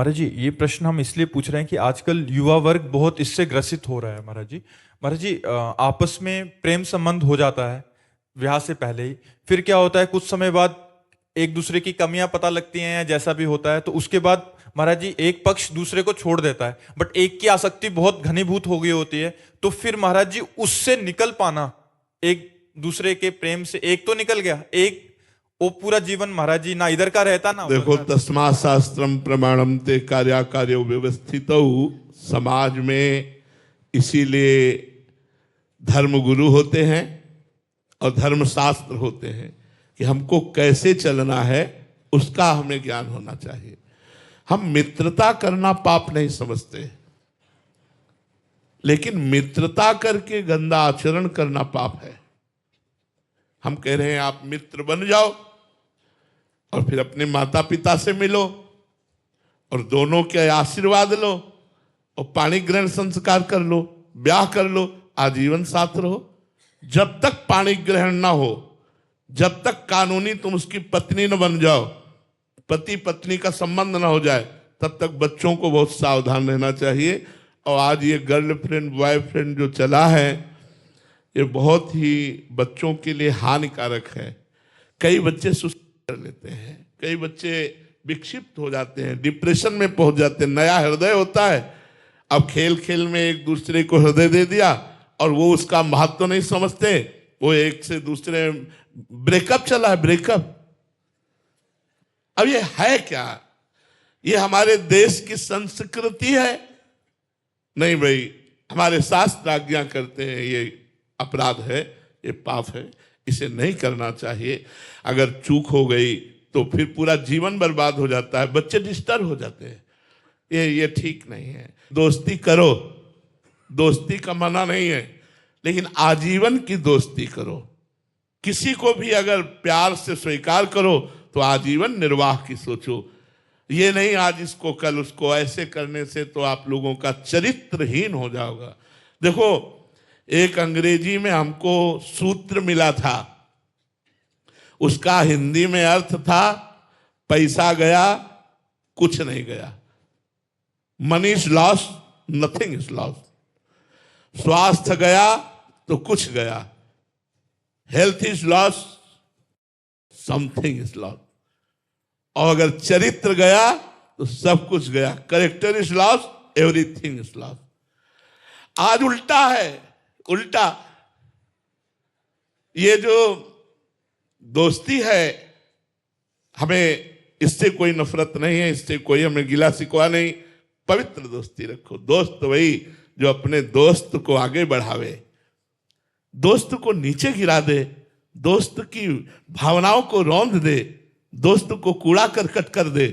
महाराज जी, ये प्रश्न हम इसलिए पूछ रहे हैं कि आजकल युवा वर्ग बहुत इससे ग्रसित हो रहा है महाराज जी। महाराज जी, आपस में प्रेम संबंध हो जाता है ब्याह से पहले ही। फिर क्या होता है, कुछ समय बाद एक दूसरे की कमियां पता लगती हैं या जैसा भी होता है, तो उसके बाद महाराज जी एक पक्ष दूसरे को छोड़ देता है, बट एक की आसक्ति बहुत घनीभूत हो गई होती है। तो फिर महाराज जी उससे निकल पाना, एक दूसरे के प्रेम से एक तो निकल गया, एक वो पूरा जीवन महाराज जी ना इधर का रहता ना देखो, उधर का। तस्मा शास्त्रम प्रमाणम ते कार्य व्यवस्थित समाज में इसीलिए धर्म गुरु होते हैं और धर्म शास्त्र होते हैं कि हमको कैसे चलना है उसका हमें ज्ञान होना चाहिए। हम मित्रता करना पाप नहीं समझते, लेकिन मित्रता करके गंदा आचरण करना पाप है। हम कह रहे हैं आप मित्र बन जाओ और फिर अपने माता पिता से मिलो और दोनों के आशीर्वाद लो और पाणी ग्रहण संस्कार कर लो, ब्याह कर लो, आजीवन साथ रहो। जब तक पाणी ग्रहण ना हो, जब तक कानूनी तुम उसकी पत्नी न बन जाओ, पति पत्नी का संबंध ना हो जाए, तब तक बच्चों को बहुत सावधान रहना चाहिए। और आज ये गर्लफ्रेंड बॉयफ्रेंड जो चला है, ये बहुत ही बच्चों के लिए हानिकारक है। कई बच्चे सुसाइड कर लेते हैं, कई बच्चे विक्षिप्त हो जाते हैं, डिप्रेशन में पहुंच जाते हैं। नया हृदय होता है, अब खेल खेल में एक दूसरे को हृदय दे दिया और वो उसका महत्व नहीं समझते, वो एक से दूसरे ब्रेकअप चला है, ब्रेकअप। अब ये है क्या? ये हमारे देश की संस्कृति है? नहीं भाई, हमारे शास्त्र आज्ञा करते हैं ये अपराध है, ये पाप है, इसे नहीं करना चाहिए। अगर चूक हो गई तो फिर पूरा जीवन बर्बाद हो जाता है, बच्चे डिस्टर्ब हो जाते हैं। ये ठीक नहीं है। दोस्ती करो, दोस्ती का मना नहीं है, लेकिन आजीवन की दोस्ती करो। किसी को भी अगर प्यार से स्वीकार करो तो आजीवन निर्वाह की सोचो। ये नहीं आज इसको कल उसको, ऐसे करने से तो आप लोगों का चरित्रहीन हो जाओगा। देखो, एक अंग्रेजी में हमको सूत्र मिला था, उसका हिंदी में अर्थ था पैसा गया कुछ नहीं गया। Money is loss, nothing is loss. स्वास्थ्य गया तो कुछ गया, health is loss, something is loss. और अगर चरित्र गया तो सब कुछ गया। Character is loss, everything is loss. आज उल्टा है, उल्टा। ये जो दोस्ती है, हमें इससे कोई नफरत नहीं है, इससे कोई हमें गिला शिकवा नहीं। पवित्र दोस्ती रखो। दोस्त वही जो अपने दोस्त को आगे बढ़ावे, दोस्त को नीचे गिरा दे, दोस्त की भावनाओं को रौंद दे, दोस्त को कूड़ा करकट कर दे।